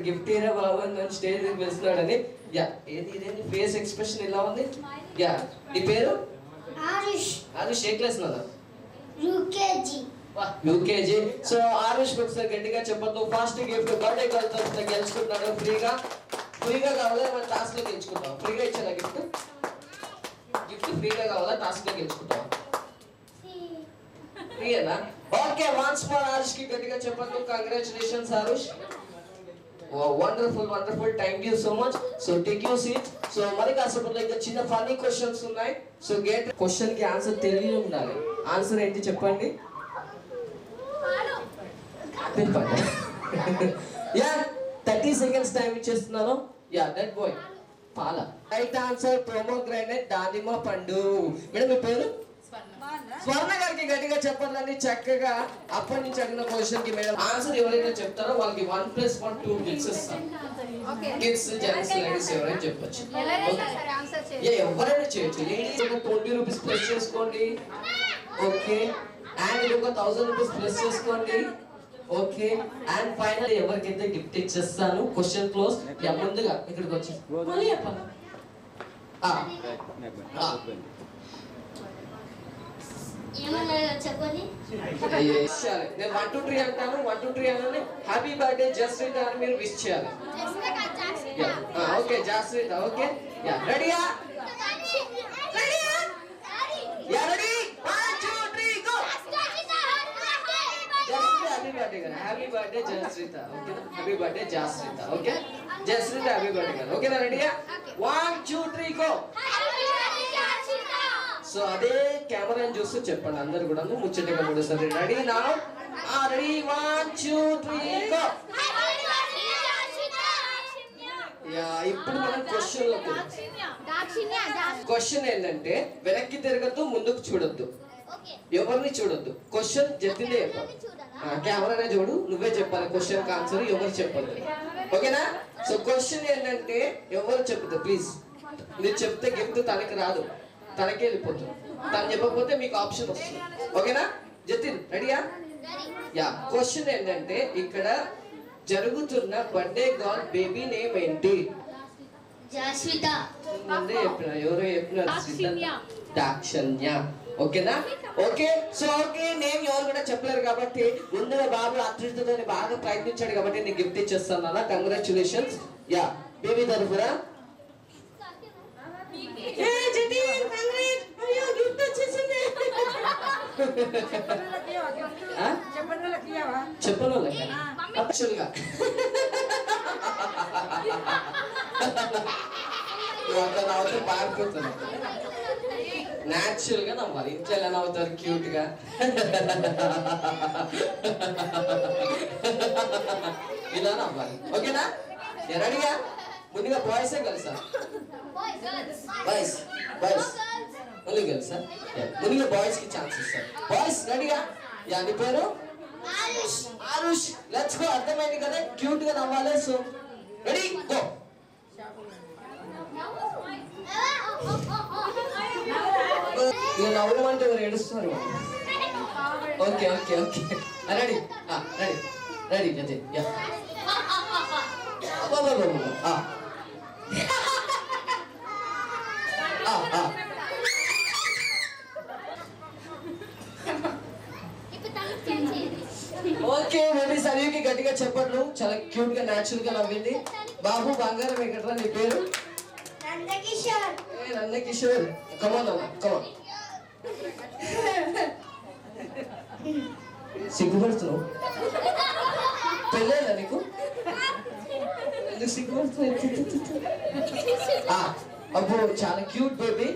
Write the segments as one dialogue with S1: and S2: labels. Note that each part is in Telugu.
S1: గిఫ్ట్ ఏరా బాబు అని స్టేజ్ పిలుస్తున్నాడని. యా ఇదేంటి ఫేస్ ఎక్స్ప్రెషన్ ఎలా ఉంది? యా నీ పేరు? ఆరుష్ ఏ క్లాస్ నాదా? యూకేజీ. సో ఆరుష్ ఒకసారి గట్టిగా చెప్పొద్దు. ఫస్ట్ గిఫ్ట్ బర్త్డే గర్ల్ తరఫున గెలుచుకుంటున్నాడు. ఫ్రీగా కావాలా మన టాస్క్ లో గెలుచుకుంటాం? ఫ్రీగా ఇచ్చారా గిఫ్ట్? ఫ్రీగా కావాలా టాస్క్ లో గెలుచుకుంటాం? ఫ్రీయేనా? ఓకే, వన్స్ మోర్ ఆరుష్ కి గట్టిగా చెప్పొద్దు. Congratulations Aarush. Wonderful, thank you so much. So take you seat. So మరి కాసేపట్లో ఇంకా చిన్న ఫన్నీ క్వశ్చన్స్ ఉన్నాయి. సో గెట్ క్వశ్చన్ కి ఆన్సర్ తెలియ ఉండాలి. ఆన్సర్ ఏంటి చెప్పండి? యా 30 సెకండ్స్ టైం ఇచ్చేస్తున్నాను. యా దట్ బాయ్ పాల. రైట్ ఆన్సర్ పోమోగ్రానైట్, దానిమ్మ పండు. మేడం మీ పేరు? స్వర్ణ గారికి గట్టిగా చెప్పాలని చక్కగా అప్పటి నుంచి అడిగిన క్వశ్చన్ కి మేడం ఆన్సర్ ఎవరైతే చెప్తారో వాళ్ళకి 1+1 2 గిఫ్ట్స్ ఇస్తాం. గిఫ్ట్స్ జెంట్స్ లేడీస్ ఎవరైనా చెప్పొచ్చు. ఎవరైనా చేయొచ్చు. లేడీస్ 20 రూపీస్ ప్లస్ చేసుకోండి. ఓకే, అండ్ ఇది ఒక 1000 రూపీస్ ప్లస్ చేసుకోండి. ఓకే, అండ్ ఫైనల్ ఎవరికైతే గిఫ్ట్ ఇచ్చేస్తాను. Question close. ముందుగా ఇక్కడికి వచ్చి నేను 1 2 3 అంటాను. 1 2 3 అనని హ్యాపీ బర్త్డే జస్రిత అని మీరు విష్ చేయాలి. ఓకే జస్రిత. ఓకే యా రెడీయా? Happy birthday Jasritha. Okay happy birthday Jasritha. Okay Jasritha happy birthday కదా. ఓకేనా? రెడీయా? 1 2 3 గో. సో అదే కెమెరాని చూస్తూ చెప్పండి అందరు కూడా ముచ్చటగా మూడోసారి. రెడీ నా? Ready 1 2 3 go. యా ఇప్పుడు మనం క్వశ్చన్ లో క్వశ్చన్ ఏంటంటే వెనక్కి తిరగద్దు, ముందుకు చూడొద్దు, ఎవరిని చూడొద్దు. క్వశ్చన్ చెప్పిందే చెప్పాలి. కెమెరానే చూడు, నువ్వే చెప్పాలి క్వశ్చన్ ఆన్సర్, ఎవరు చెప్పొద్దు. ఓకేనా? సో క్వశ్చన్ ఏంటంటే ఎవరు చెప్పదు ప్లీజ్. మీరు చెప్తే గిఫ్ట్ తనకి రాదు, తనకే వెళ్ళిపోతుంది. తను చెప్పకపోతే మీకు ఆప్షన్ వస్తుంది. ఓకేనా? జతిన్ రెడీయా? యా క్వశ్చన్ ఏంటంటే ఇక్కడ జరుగుతున్న బర్త్డే గర్ల్ బేబీ నేమ్ ఏంటి?
S2: జస్విత.
S1: ముందే చెప్పిన ఎవరో చెప్పిన దాక్షణ్య. ఓకేనా? ఓకే సో ఓకే నేమ్ ఎవరు కూడా చెప్పలేరు కాబట్టి ముందుగా బాబు అతృతతో బాగా ప్రయత్నించాడు కాబట్టి నేను గిఫ్ట్ ఇచ్చేస్తాను అన్న. కంగ్రాచులేషన్స్. యా బేబీ తరఫున చెప్పను యాక్చువల్గా నవ్వుతూ పారిపోతాను. న్యాచురల్ గా నవ్వాలి. ఇంట్లో ఎలా నవ్వుతారు క్యూట్ గా. ఇలా నవ్వాలి. ఓకేనా? రెడీగా? ముందుగా బాయ్సే గర్ల్సా? Boys only గర్ల్సా? ముందుగా బాయ్స్ కి ఛాన్స్ ఇస్తారు. బాయ్స్ రెడీగా? యా నీ పేరు? ఆరుష్. Let's go. అర్థమైంది కదా క్యూట్ గా నవ్వాలి. So ready go. నవ్వమంటే ఎవరు ఏడుస్తున్నారు? Okay okay okay ready ready ready అదే యా తనకి గట్టిగా చెప్పట్లు. చాలా క్యూట్ గా న్యాచురల్ గా నవ్వింది. బాబు బంగారం ఎక్కడరా నీ పేరు? నందకిషోర్. కమాన్ అన్న కమాన్. సిగ్గుపడుతున్నావు? పెళ్ళేనా నీకు? ఎందుకు సిగ్గుపడుతున్నావు? అబ్బో చాలా క్యూట్ బేబీ.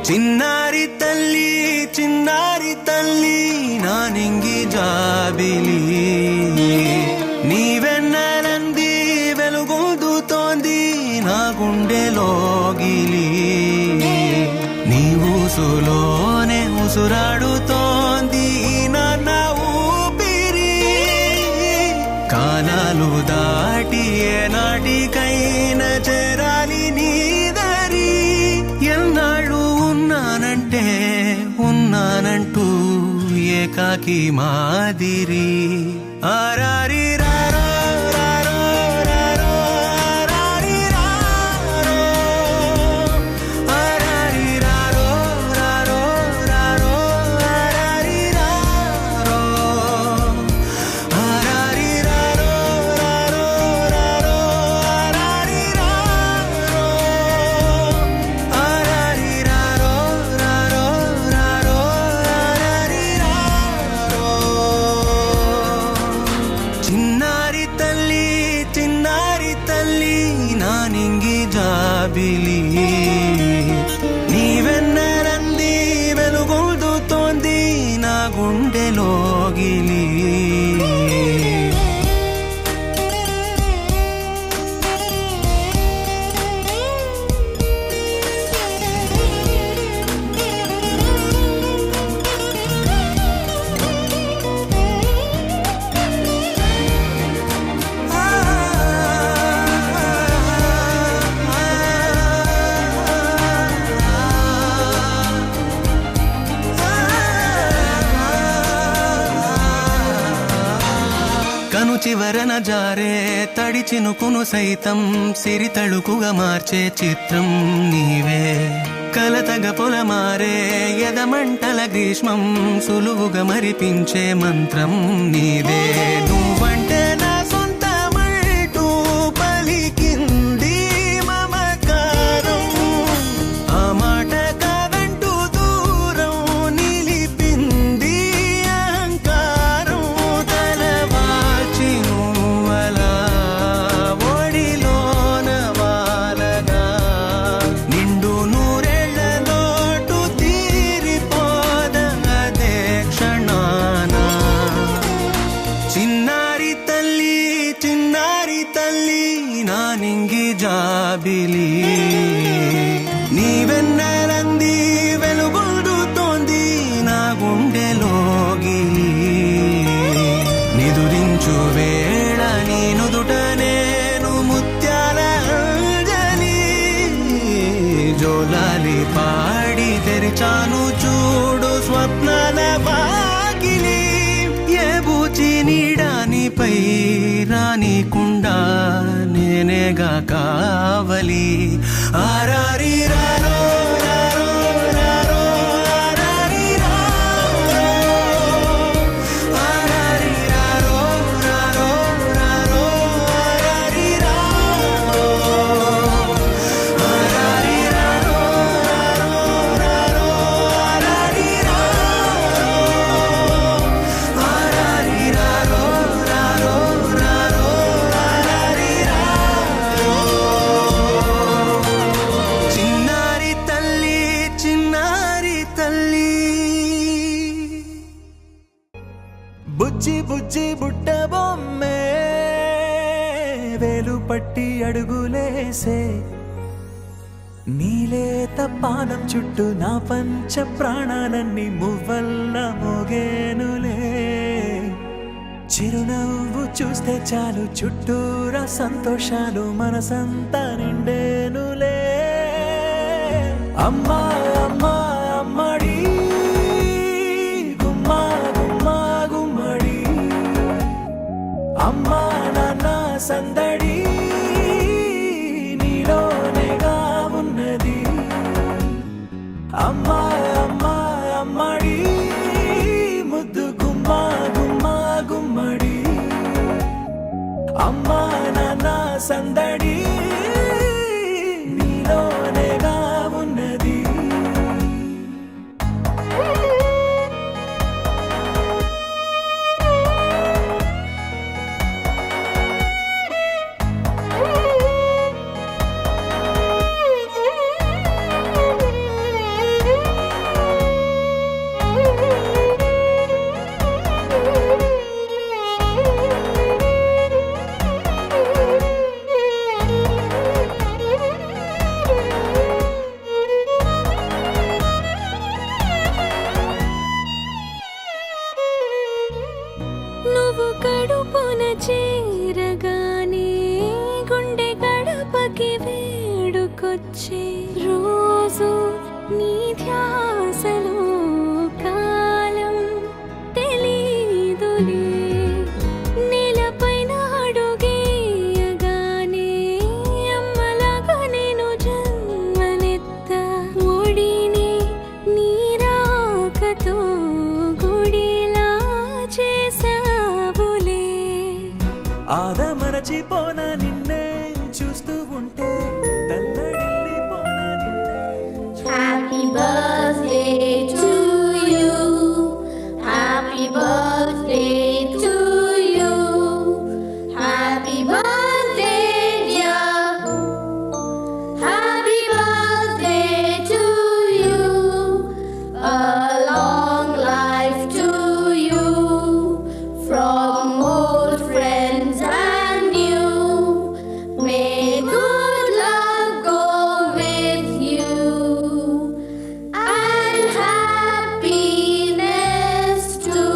S3: చిన్నారి తల్లి నా నింగి జాబిలి నీవెన్నెలంది వెలుగొందుతోంది నా గుండెలోగిలి నీ ఊసులోనే ఉసురాడుతోంది నాన్న ఊపిరి కాలాలు దాటి ఏనాటికైనా చేరాలి నీ దారి ఎన్నాళ్ళు ఉన్నానంటూ ఏకాకి మాదిరి ఆరారి రారో రారో రారో ఆరారి రారో ఆరారి రారో రారో రారో ఆరారి రారో ఆరారి రారో రారో రారో ఆరారి రారో ఆరారి రారో రారో రారో ఆరారి రారో చిన్నారి తల్లి నా నింగి జాబిలి నీవెన్నరంది వెలుగొందుతోంది నా గుండెలోగిలి కను చివరన జారే తడి చినుకును సైతం సిరి తళుకుగా మార్చే చిత్రం నీవే కలతగ పొలమారే ఎదమంటల గ్రీష్మం సులువుగా మరిపించే మంత్రం నీదే నువ్వంటే నా సొంతమంటూ పలికింది మమకారం ఆ మాట కాదంటూ దూరం నిలిపింది అహంకారం తలవాల్చి నువ్వలా ఒడిలోన వాలగా నిండు నూరేళ్ల లోటు తీరిపోదదే క్షణాన చిన్నారి తల్లి నా నింగి జాబిలి నీవెన్నెలంది వెలుగొందుతోంది నా గుండెలోగిలి నిదురించు వేళ నీ నుదుట నేను ముత్యాల అంజలి జోలాలి పాడి తెరిచాను చూడు స్వప్నాల వాకిలి ఏ బూచి నీడానిపై రానికుండా నేనేగా కావలి ఆరారి రారో రారో రారో ఆరారి రారో ఆరారి రారో రారో రారో ఆరారి రారో ఆరారి రారో రారో రారో ఆరారి రారో ఆరారి రారో రారో రారో ఆరారి రారో చిన్నారి తల్లి బుజ్జి బుజ్జి బుట్ట బొమ్మే వేలు పట్టి అడుగులేసే నీలేత పానం చుట్టూ నా పంచ ప్రాణాలన్నీ మువ్వల్ల మోగేనులే చిరునవ్వు చూస్తే చాలు చుట్టూరా సంతోషాలు మనసంతా నిండేనులే అమ్మా అమ్మా అమ్మడి గుమ్మా గుమ్మా గుమ్మడి అమ్మా నాన్న సందడి నీలోనేగా ఉన్నది అమ్మా అమ్మా అమ్మడి ముద్దు గుమ్మా గుమ్మా గుమ్మడి అమ్మా నాన్న సందడి నీలోనేగా ఉన్నది
S4: చేరగానే గుండె గడపకి వేడుకొచ్చే రోజు నీ ధ్యాసలో కాలం తెలీదులే నేలపైన అడుగేయగానే అమ్మలాగా నేను జన్మనెత్త ఒడిని నీరాకతో గుడిలా చేసావులే
S3: ఆదమరచిపోన నిన్నే చూస్తూ ఉంటే తల్లడిల్లిపోన నిన్నే
S2: Happy birthday to you. Happy birthday to you. Happy birthday, dear. Happy birthday to you. A long life to you. From old friends and new. May good luck go with you. And happiness too.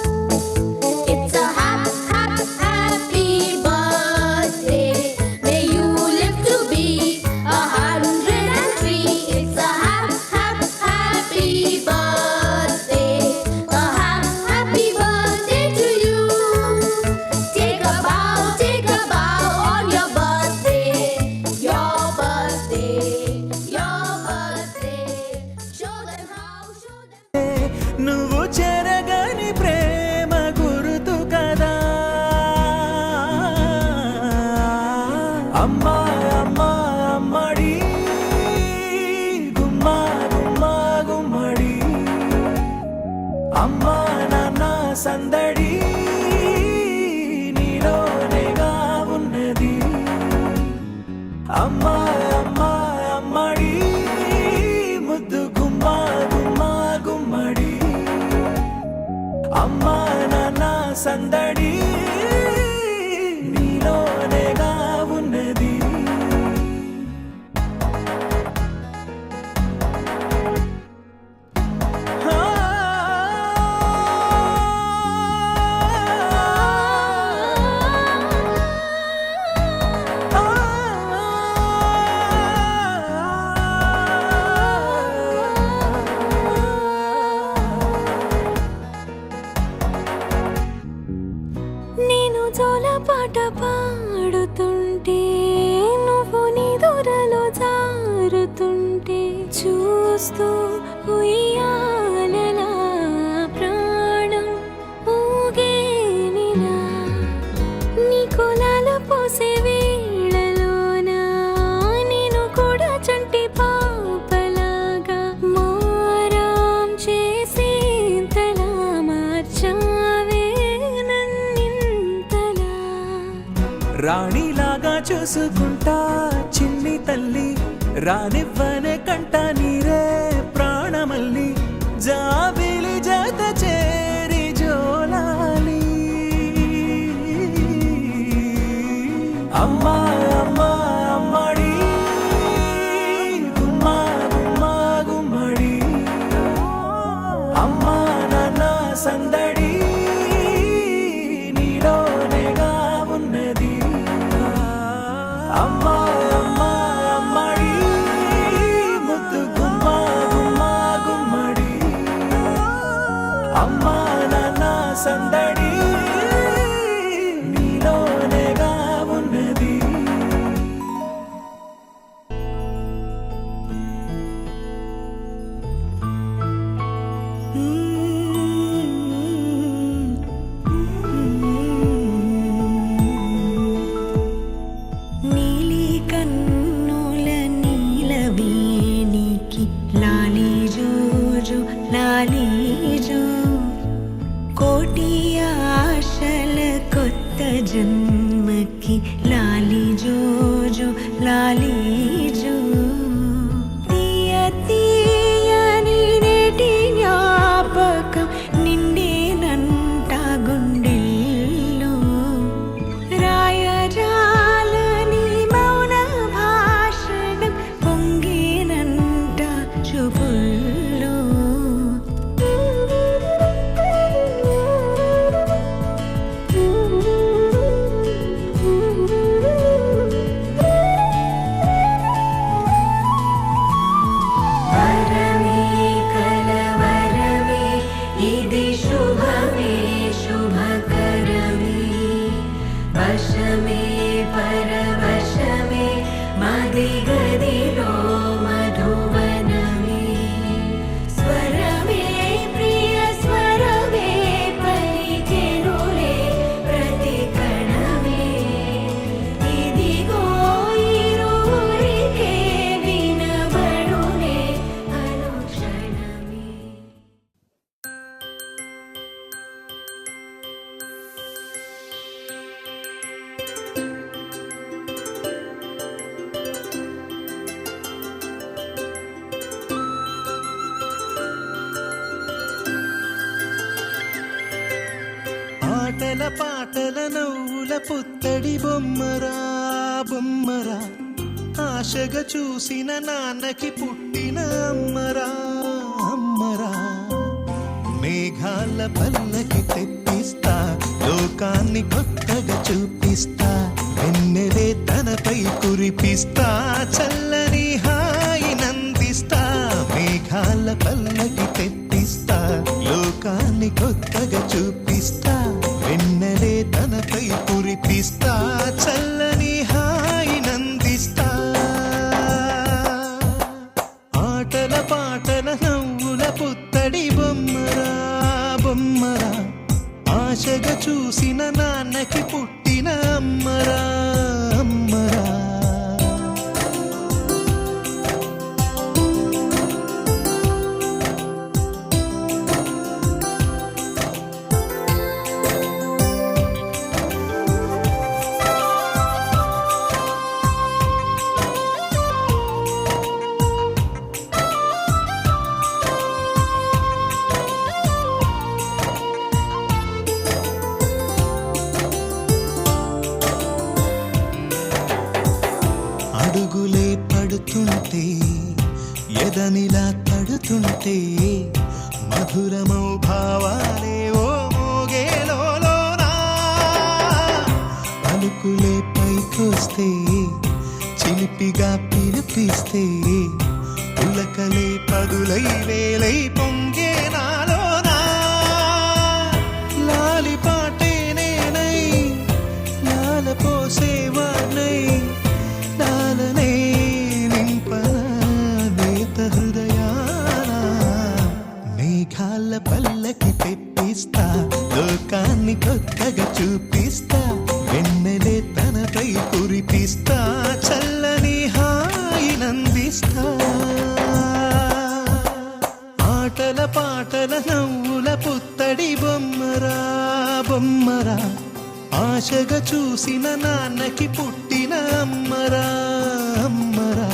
S2: It's a happy birthday. May you live to be 103. It's a happy birthday. A happy birthday to you. Take a bow on your birthday. Your birthday. Your birthday. Show them how, show them.
S3: నువ్వు చెరగని ప్రేమ గుర్తు కదా అమ్మా అమ్మా అమ్మడి గుమ్మా గుమ్మా గుమ్మడి అమ్మా నాన్న సందడి నీలోనేగా ఉన్నది అమ్మా అమ్మా అమ్మడి ముద్దు గుమ్మా గుమ్మా గుమ్మడి అమ్మా నాన్న సందడి నీలోనేగా ఉన్నది
S4: నేను జోలపాట పాడుతుంటే నువ్వు నీ దూరలో జారుతుంటే చూస్తూ ఉయ్యాలలా ప్రాణం ఊగేనిలా నీ కులాల పోసే వేళలోన నేను కూడా చంటి పాపలాగా మారాం చేసేంతలా మార్చావే నన్నింతలా
S3: రాణిలాగా చూసుకుంటా చిన్ని తల్లి రానివ్వనే కంట నీరే ప్రాణమల్లి జాబిలి జత చేరి జోలాలి అమ్మా అమ్మా అమ్మడి గుమ్మా గుమ్మా గుమ్మడి అమ్మా నాన్న సందడి నీలోనేగా ఉన్నది అమ్మా అమ్మా అమ్మడి ముద్దు గుమ్మా గుమ్మా గుమ్మడి అమ్మా నాన్న సందడి నీలోనేగా ఉన్నది
S4: నీలి కన్నుల నీలవేణికి లాలి జోజు లాలి జో కోటి ఆశల కొత్త జన్మకి లాలి జోజు లాలి జో తీయ తీయని నేటి జ్ఞాపకం నిండేనంట గుండెల్లో రాయజాలని మౌన భాషణం పొంగినంట
S3: ఆటల పాటల నవ్వుల పుత్తడి బొమ్మరా బొమ్మరా ఆశగా చూసిన నాన్నకి పుట్టిన అమ్మరా అమ్మరా మేఘాల పల్లకి తెప్పిస్తా లోకాన్ని కొత్తగా చూపిస్తా వెన్నెలే తనపై కురిపిస్తా చల్లని హాయి నందిస్తా మేఘాల పల్లకి తెప్పిస్తా లోకాన్ని కొత్తగా చూపిస్తా వెన్నెలే తనపై కురిపిస్తా చల్లని హాయి నందిస్తా ఆటల పాటల నవ్వుల పుత్తడి బొమ్మరా బొమ్మరా ఆశగా చూసిన నాన్నకి పుట్టిన అమ్మరా అమ్మరా అడుగులే పడుతుంటే ఎదనిలా తడుతుంటే మధురమౌ భావాలే ఓ మోగేలోనా పలుకులే పైకొస్తే చిలిపిగా పిలిపిస్తే పులకలే పదులై వేలై పొంగే నాలోనా లాలి పాటే నేనై లాల పోసేవాణ్ణై లాలనే నింపనేత హృదయాన మేఘాల పల్లకి తెప్పిస్తా లోకాన్ని కొత్తగా చూపిస్తా వెన్నెలే తనపై కురిపిస్తా చల్లని హాయి నందిస్తా ఆటల పాటల నవ్వుల పుత్తడి బొమ్మరా బొమ్మరా ఆశగా చూసిన నాన్నకి పుట్టిన అమ్మరా అమ్మరా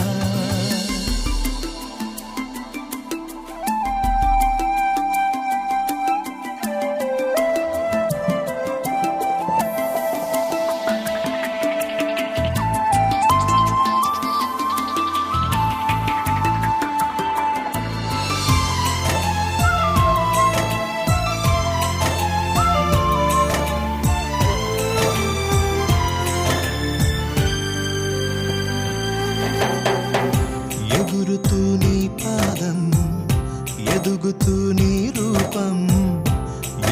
S3: ఎగురుతూ నీ పాదం ఎదుగుతూ నీ రూపం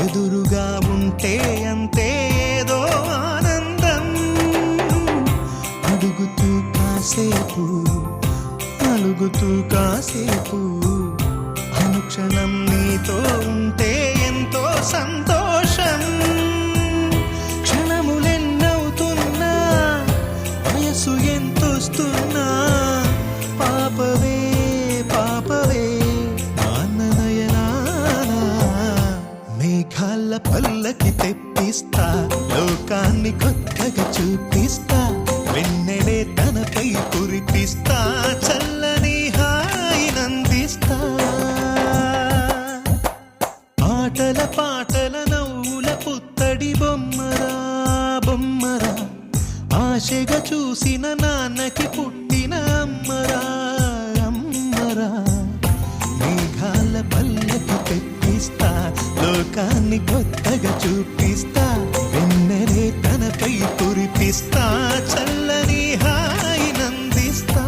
S3: ఎదురుగా ఉంటే అంతే ఏదో ఆనందం అడుగుతూ కాసేపు అలుగుతూ కాసేపు అనుక్షణం నీతో ఉంటే ఎంతో సంతోషం క్షణములెన్నవుతున్నా వయసు ఎంతొస్తున్నా పాపవే పాపవే నాన్ననయనానా మేఘాల పల్లకి తెప్పిస్తా లోకాన్ని కొత్తగా చూపిస్తా వెన్నెలే తనపై కురిపిస్తా చల్లని హాయి నందిస్తా ఆటల పాటల నవ్వుల పుత్తడి బొమ్మరా బొమ్మరా ఆశగా చూసిన నాన్నకి పుట్టిన అమ్మరా అమ్మరా మేఘాల పల్లకి తెప్పిస్తా లోకాన్ని కొత్తగా చూపిస్తా వెన్నెలే తనపై కురిపిస్తా చల్లని హాయి నందిస్తా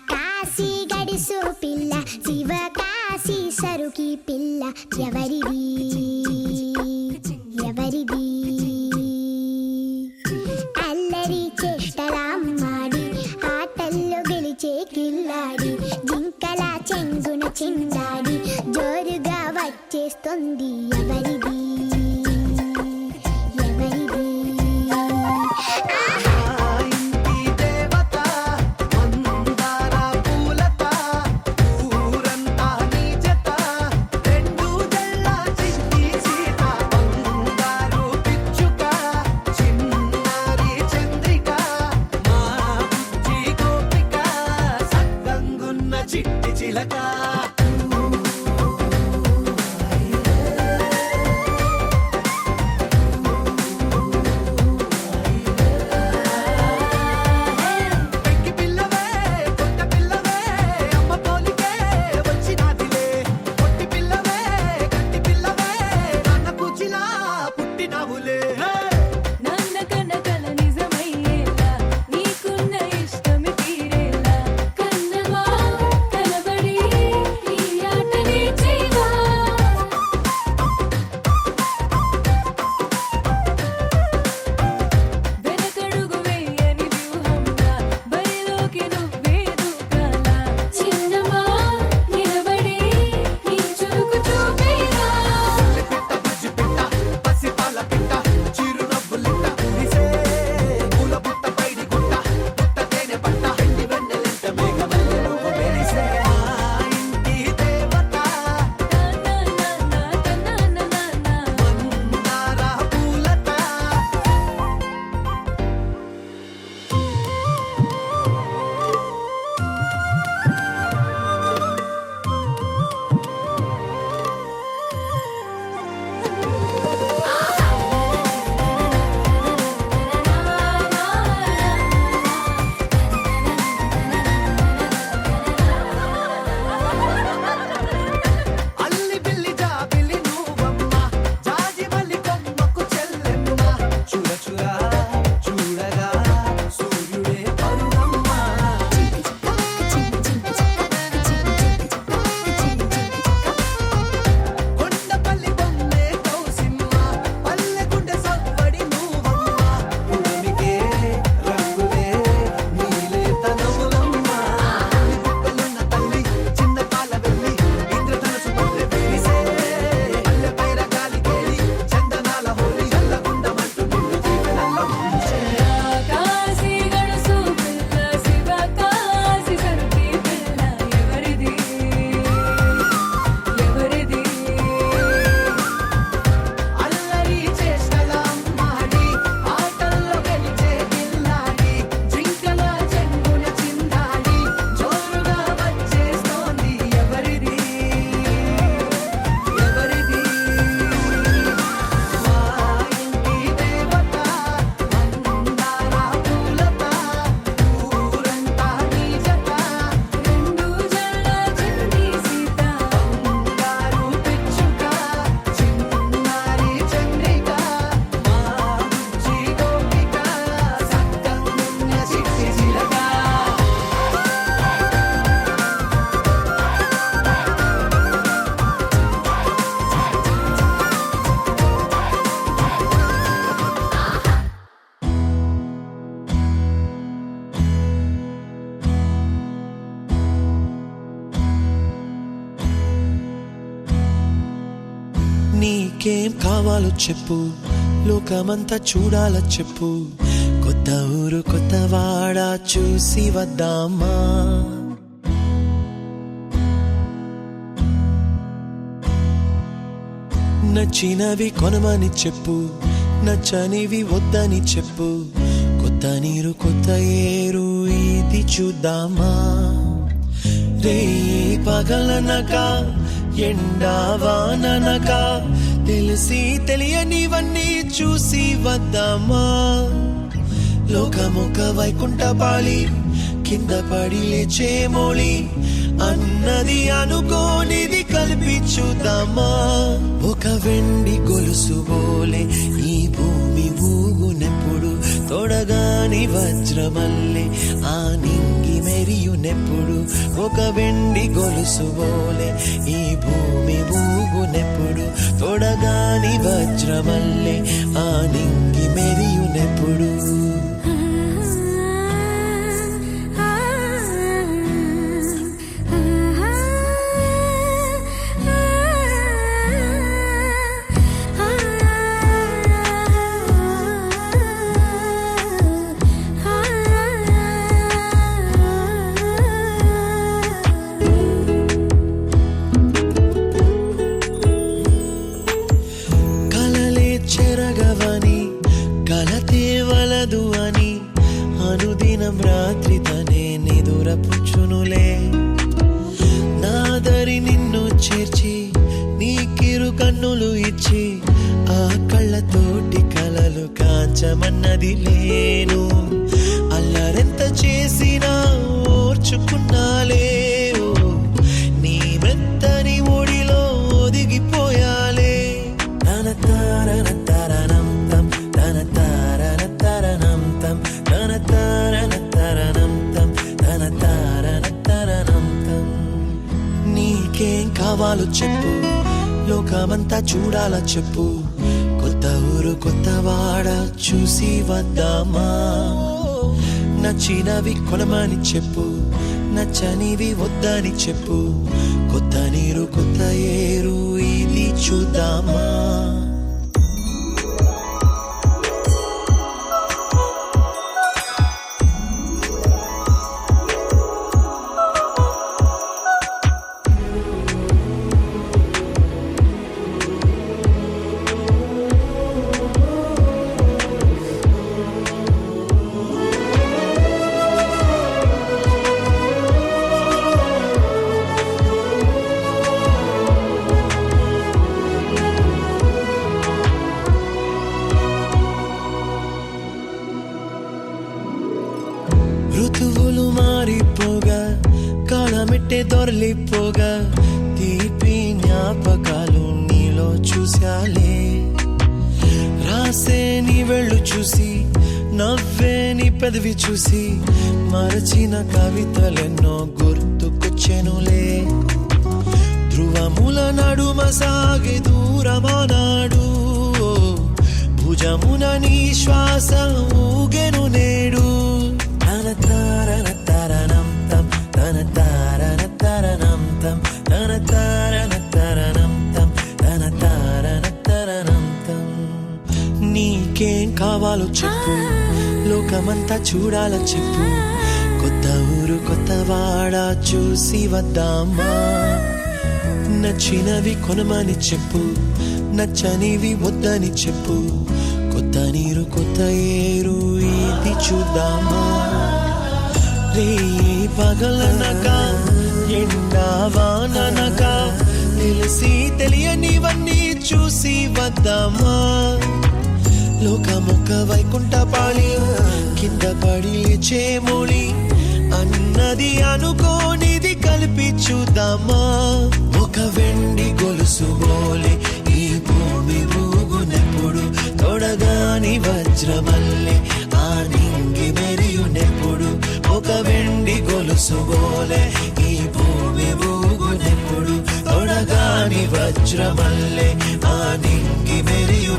S2: కాశీ గడిసు పిల్ల శివ కాశీ సరుకి పిల్ల ఎవరిది ఎవరిది అల్లరి చేష్టలామ్మాడి ఆటల్లో గెలిచే కిల్లాడి జింకల చెంగున చిందాడి జోరుగా వచ్చేస్తుంది ఎవరిది ఎవరిది
S3: ఇంటి దేవత చిలక పెంకి పిల్లవే పొట్ట పిల్లవే అమ్మ పోలికే వచ్చినాదిలే పొట్టి పిల్లవే గట్టి పిల్లవే నాన్న కూచిలా పుట్టినావులే
S4: నాన్న కనకల నిజమయ్యేలా నీకున్న ఇష్టమి తీరేలా కన్నవా కనబడి ఈ ఆటనే చేయవా వెనకడుగు వేయని వ్యూహంగా బరిలోకి నువ్వే దూకాలా చిన్నవా నిలబడి నీ చురుకు చూపేలా
S3: పిట్ట బుజ్జి పిట్ట పసిపాల పిట్ట చిరునవ్వులిట్ట కురిసే పూల బుట్ట పైడి గుట్ట పుట్ట తేనె పట్ట ఎండి వెన్నెలింట మేఘమల్లె నువ్వు మెరిసే మా ఇంటి దేవత మందార పూలత అల్లి బిల్లి జాబిలి నువ్వమ్మ జాజి మల్లి కొమ్మకు చెల్లెమ్మ చూర చూర చూడగా సూర్యుడే పరువమ్మ కొండపల్లి బొమ్మే కౌసిమ్మ పల్లె గుండె సవ్వడి నువ్వమ్మ ఉడమికే రంగులే నీలే తనములమ్మ గుప్పలున్న తల్లి చిన్న పాల వెళ్ళి ఇంద్రధనసు పొల్లె విరిసే పల్లె పైర గాలి కేలి చందనాల హోలీ చల్లగుండమంటూ నిన్ను జీవనంలో ముంచే
S4: కాశీ గడుసు పిల్ల శివ కాశీ సరుకి పిల్ల ఎవరిది ఎవరిది
S3: అల్లరి చేష్టల అమ్మాడి ఆటల్లో గెలిచే గిల్లాడి జింకల చెంగున చిందాడి జోరుగా వచ్చేస్తోంది ఎవరిది ఎవరిది మా ఇంటి దేవత మందార పూలత ఊరంతా నీ జత
S4: రెండు జల్ల చిన్ని సీత
S3: బంగారు పిచ్చుక చిన్నారి చంద్రిక మా బుజ్జి గోపిక సక్కనున్న చిట్టి చిలక నీకేం కావాలో చెప్పు లోకమంతా చూడాలో చెప్పు కొత్త ఊరు కొత్త వాడ చూసి వద్దామా నచ్చినవి కొనమని చెప్పు నచ్చనివి వద్దని చెప్పు కొత్త నీరు కొత్త ఏరు ఇది చూద్దామా రే పగలనక ఎండావాననక తెలిసి తెలియనివన్నీ చూసి వద్దామా లోకమొక వైకుంఠపాళి కింద పడి లేచే మోళి అన్నది అనుకోనిది కలిపి చూద్దామా ఒక వెండి గొలుసు బోలే ఈ భూమి ఊగునెప్పుడు తొడగాని వజ్రమల్లె ఆ నింగి మెరియునెప్పుడు ఒక వెండి గొలుసు బోలే ఈ భూమి ఊగునెప్పుడు తొడగాని వజ్రమల్లె ఆ నింగి మెరియునెప్పుడు అనుదినం రాత్రి తనే నిదురపుచ్చునులే నా దాచమన్నది లేను అల్లరెంత చేసినా ఓర్చుకున్నాలే ఓ, నీ మెత్తని ఒడిలో ఒదిగిపోయాలే తన తారన తరణం తం తన తారన తరణం తం తన తారన తరణం తం తన తారన తరణం తం నీకేం కావాలో చెప్పు లోకమంతా చూడాలా చెప్పు కొత్త ఊరు కొత్త వాడ చూసి వద్దామా నచ్చినవి కొనమని చెప్పు నచ్చనివి వద్దని చెప్పు కొత్త నీరు కొత్త ఏరు ఇది చూద్దామా ఋతువులు మారిపోగా కాలమెట్టే దొరలిపోగా తీపి జ్ఞాపకాలు నీలో చూశాలే రాసే నీ వెళ్ళు చూసి నవ్వే నీ పెదవి చూసి మరచిన కవితలెన్నో గుర్తుకొచ్చెనులే ధ్రువముల నడుమ సాగే దూరమానాడు భుజమున నీ శ్వాస ఊగెను నేడు తన తారన తరణం తం తన తారన తరణం తం తన తారన తరణం తం తన తారన తరణం తం నీకేం కావాలో చెప్పు లోకమంతా చూడాల చెప్పు కొత్త ఊరు కొత్త వాడ చూసి వద్దామా నచ్చినవి కొనమని చెప్పు నచ్చనివి వద్దని చెప్పు కొత్త నీరు కొత్త ఏరు ఇది చూద్దామా రే పగలనక ఎండావాననక తెలిసి తెలియనివన్నీ చూసి వద్దామా లోకమొక్క వైకుంఠపాళి కింద పడి లేచే మోళి అన్నది అనుకోనిది కలిపి చూద్దామా ఒక వెండి గొలుసు బోలే ఈ భూమి ఊగునెప్పుడు తొడగాని వజ్రమల్లె ఆ నింగి మెరియునెప్పుడు ఒక వెండి గొలుసు బోలే ఈ భూమి ఊగునెప్పుడు తొడగాని వజ్రమల్లె ఆ నింగి మెరియు